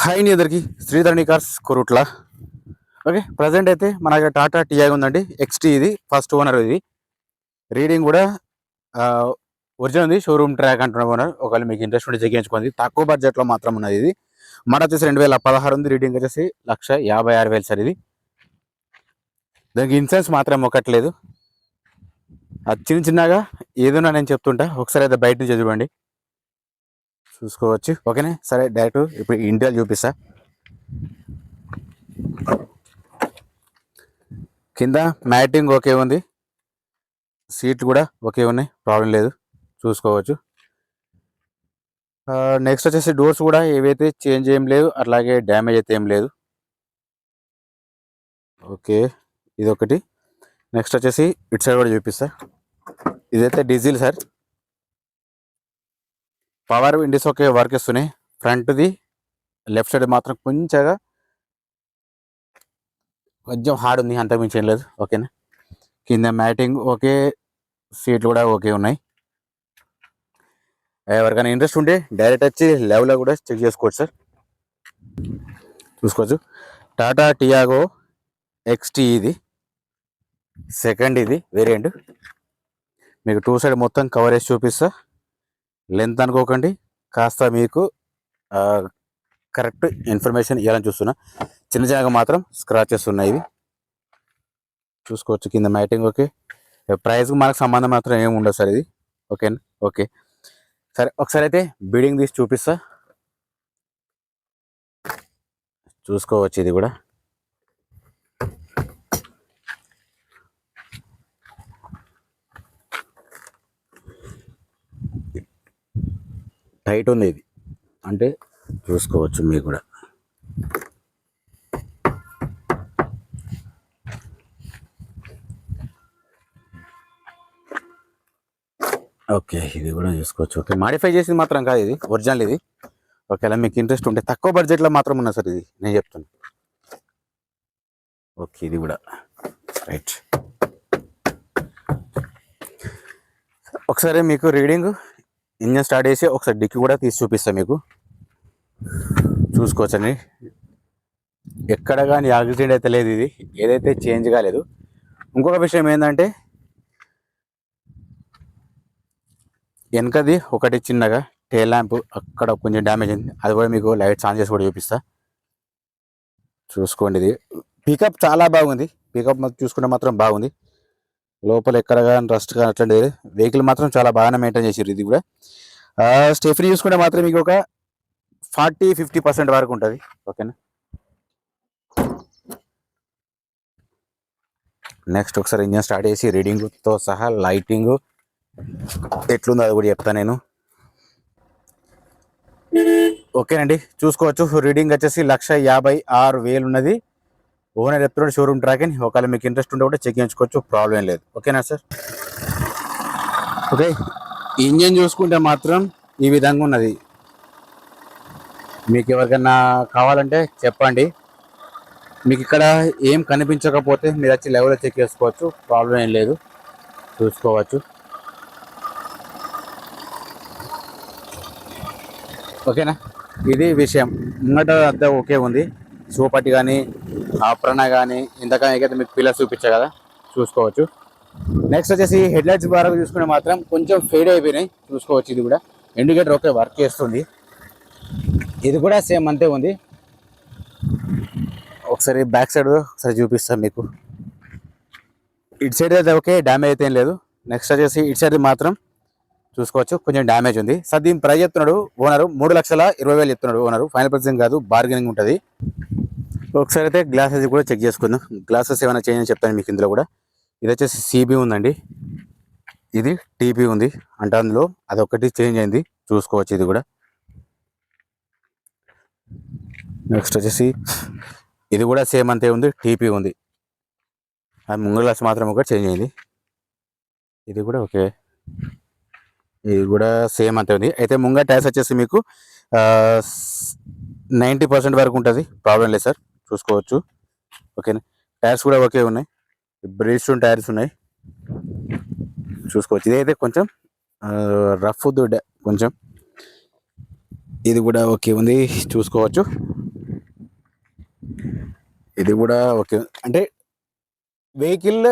Hi అండి అందరికి Sridharani cars Korutla. Okay, present అయితే మన దగ్గర టాటా టీఐ ఉందండి. ఎక్స్టీ ఇది ఫస్ట్ ఓనర్. ఇది రీడింగ్ కూడా ఒరిజినల్ ఉంది. షోరూమ్ ట్రాక్ అంటున్న ఓనర్. ఒకవేళ మీకు ఇంట్రెస్ట్ ఉంటే చెక్కించుకోండి. తక్కువ బడ్జెట్లో మాత్రం ఉన్నది. ఇది మాట వచ్చేసి 2016 ఉంది. రీడింగ్ వచ్చేసి 1,56,000 సార్. ఇది దానికి ఇన్సూరెన్స్ మాత్రం ఒకట్లేదు. అది చిన్నగా ఏదైనా నేను చెప్తుంటా. ఒకసారి అయితే బయట నుంచి చూడండి, చూసుకోవచ్చు. ఓకేనే, సరే డైరెక్ట్ ఇప్పుడు ఇంటీరియర్ చూపిస్తా. కింద మ్యాటింగ్ ఓకే ఉంది, సీట్లు కూడా ఓకే ఉన్నాయి, ప్రాబ్లం లేదు, చూసుకోవచ్చు. నెక్స్ట్ వచ్చేసి డోర్స్ కూడా ఏవైతే చేంజ్ ఏం లేదు, అట్లాగే డ్యామేజ్ అయితే ఏం లేదు. ఓకే, ఇది ఒకటి. నెక్స్ట్ వచ్చేసి ఇటు సైడ్ కూడా చూపిస్తా. ఇదైతే diesel sir. Power Windows okay work ఇస్తున్నాయి. ఫ్రంట్ది లెఫ్ట్ సైడ్ మాత్రం కొంచెం హార్డ్ ఉంది, అంత మించి ఏం లేదు. ఓకేనా, కింద మ్యాటింగ్ ఓకే, సీట్లు కూడా ఓకే ఉన్నాయి. ఎవరికైనా ఇంట్రెస్ట్ ఉంటే డైరెక్ట్ వచ్చి లెవెల్లో కూడా చెక్ చేసుకోవచ్చు సార్, చూసుకోవచ్చు. టాటా టియాగో ఎక్స్టీ ఇది సెకండ్, ఇది వేరియంట్. మీకు టూ సైడ్ మొత్తం కవరేజ్ చూపిస్తా. లెంత్ అనుకోకండి, కాస్త మీకు కరెక్ట్ ఇన్ఫర్మేషన్ ఇవ్వాలని చూస్తున్నా. చిన్నగా మాత్రం స్క్రాచెస్ ఉన్నాయి, ఇవి చూసుకోవచ్చు. కింద మ్యాటింగ్ ఓకే. ప్రైస్కి మనకు సంబంధం మాత్రం ఏమి ఉండదు సార్ ఇది. ఓకేనా, ఓకే. సరే, ఒకసారి అయితే బిల్డింగ్ తీసి చూపిస్తా, చూసుకోవచ్చు. ఇది కూడా టైట్ ఉంది, ఇది అంటే చూసుకోవచ్చు మీకు కూడా. ఓకే, ఇది కూడా చూసుకోవచ్చు. ఓకే, మాడిఫై చేసింది మాత్రం కాదు, ఇది ఒరిజినల్. ఇది ఓకేలా మీకు ఇంట్రెస్ట్ ఉంటే తక్కువ బడ్జెట్లో మాత్రం ఉన్నా సార్, ఇది నేను చెప్తాను. ఓకే, ఇది కూడా రైట్. ఒకసారి మీకు రీడింగ్ ఇంజన్ స్టార్ట్ చేసి ఒకసారి డిక్కి కూడా తీసి చూపిస్తాను మీకు, చూసుకోవచ్చండి. ఎక్కడ కానీ యాక్సిడెంట్ అయితే లేదు, ఇది ఏదైతే చేంజ్ కాలేదు. ఇంకొక విషయం ఏంటంటే వెనకది ఒకటి చిన్నగా టైల్ ల్యాంప్ అక్కడ కొంచెం డ్యామేజ్ అయింది, అది కూడా మీకు లైట్స్ ఆన్ చేసి కూడా చూపిస్తా, చూసుకోండి. ఇది పికప్ చాలా బాగుంది, పికప్ చూసుకుంటే మాత్రం బాగుంది. లోపల ఎక్కడ కానీ రస్ట్ కానీ అట్లాంటిది వెహికల్ మాత్రం చాలా బాగానే మెయింటైన్ చేసారు. ఇది కూడా స్టెఫ్నీ చూసుకుంటే మాత్రం మీకు ఒక 40-50% వరకు ఉంటుంది. ఓకేనా, నెక్స్ట్ ఒకసారి ఇంజన్ స్టార్ట్ చేసి రీడింగ్తో సహా లైటింగ్ ఎట్లుందో అది కూడా చెప్తాను నేను. ఓకేనండి, చూసుకోవచ్చు. రీడింగ్ వచ్చేసి 1,56,000 ఉన్నది. ఓనర్ చెప్తున్నాడు షోరూమ్ ట్రాక్ అని. ఒకవేళ మీకు ఇంట్రెస్ట్ ఉంటే కూడా చెక్ చేయించుకోవచ్చు, ప్రాబ్లం లేదు. ఓకేనా సార్. ఓకే, ఇంజన్ చూసుకుంటే మాత్రం ఈ విధంగా ఉన్నది. మీకు ఎవరికైనా కావాలంటే చెప్పండి. మీకు ఇక్కడ ఏం కనిపించకపోతే మీరు వచ్చి లెవెల్లో చెక్ చేసుకోవచ్చు, ప్రాబ్లం ఏం లేదు, చూసుకోవచ్చు. ఓకేనా, ఇది విషయం. ముంగట అంతా ఓకే ఉంది. సూపట్టి కానీ ఆప్రణ కానీ ఇంతకైతే మీకు పిల్లర్స్ చూపించా కదా, చూసుకోవచ్చు. నెక్స్ట్ వచ్చేసి హెడ్ లైట్స్ ద్వారా చూసుకుంటే మాత్రం కొంచెం ఫేడ్ అయిపోయినాయి, చూసుకోవచ్చు. ఇది కూడా ఇండికేటర్ ఓకే వర్క్ చేస్తుంది, ఇది కూడా సేమ్ అంతే ఉంది. ఒకసారి బ్యాక్ సైడ్ ఒకసారి చూపిస్తాను మీకు. ఇటు సైడ్ అయితే ఓకే, డ్యామేజ్ అయితే ఏం లేదు. నెక్స్ట్ వచ్చేసి ఇటు సైడ్ మాత్రం చూసుకోవచ్చు, కొంచెం డ్యామేజ్ ఉంది. సార్ దీని ప్రైస్ చెప్తున్నాడు ఓనరు 3,20,000 చెప్తున్నాడు ఓనరు. ఫైనల్ ప్రైసింగ్ కాదు, బార్గెనింగ్ ఉంటుంది. ఒకసారి అయితే గ్లాసెస్ కూడా చెక్ చేసుకుందాం. గ్లాసెస్ ఏమైనా చేంజ్ అని చెప్తాను మీకు ఇందులో కూడా. ఇది వచ్చేసి సిబి ఉందండి, ఇది టీపీ ఉంది అంటే అందులో అదొకటి చేంజ్ అయింది, చూసుకోవచ్చు. ఇది కూడా నెక్స్ట్ వచ్చేసి ఇది కూడా సేమ్ అంతే ఉంది, టీపీ ఉంది. అది ముంగల గ్లాస్ మాత్రం ఒకటి చేంజ్ అయింది. ఇది కూడా ఓకే, ఇది కూడా సేమ్ అంతే ఉంది. అయితే ముంగ టైర్స్ వచ్చేసి మీకు 90% వరకు ఉంటుంది, ప్రాబ్లం లేదు సార్, చూసుకోవచ్చు. ఓకేనా, టైర్స్ కూడా ఓకే ఉన్నాయి, బ్రిడ్స్టోన్ టైర్స్ ఉన్నాయి, చూసుకోవచ్చు. ఇదైతే కొంచెం రఫ్ కొంచెం. ఇది కూడా ఓకే ఉంది, చూసుకోవచ్చు. ఇది కూడా ఓకే. అంటే వెహికల్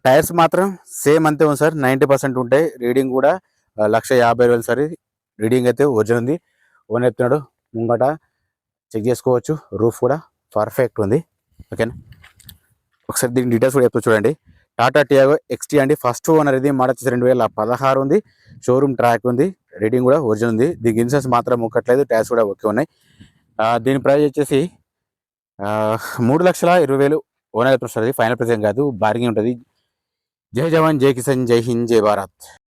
టైర్స్ మాత్రం సేమ్ అంతే ఉంది సార్, 90% ఉంటాయి. రీడింగ్ కూడా 1,50,000 సార్. రీడింగ్ అయితే ఒరిజినల్ ఉంది. ఓన్ చెప్తున్నాడు ముంగట చెక్ చేసుకోవచ్చు. రూఫ్ కూడా పర్ఫెక్ట్ ఉంది. ఓకేనా, ఒకసారి దీని డీటెయిల్స్ కూడా చెప్తా చూడండి. టాటా టియాగో ఎక్స్టీ అండి. ఫస్ట్ ఓనర్ ఇది, మోడల్ వచ్చేసి 2016 ఉంది. షోరూమ్ ట్రాక్ ఉంది. రీడింగ్ కూడా ఒరిజినల్ ఉంది. దీనికి ఇన్సూరెన్స్ మాత్రం ముక్కట్లేదు, ట్యాక్స్ కూడా ఓకే ఉన్నాయి. దీని ప్రైస్ వచ్చేసి 3,20,000 ఓనర్ చెప్తున్నారు. ఫైనల్ ప్రైస్ ఏం కాదు, బార్గింగ్ ఉంటుంది. జై జవాన్, జై కిసాన్, జై హింద్, జై భారత్.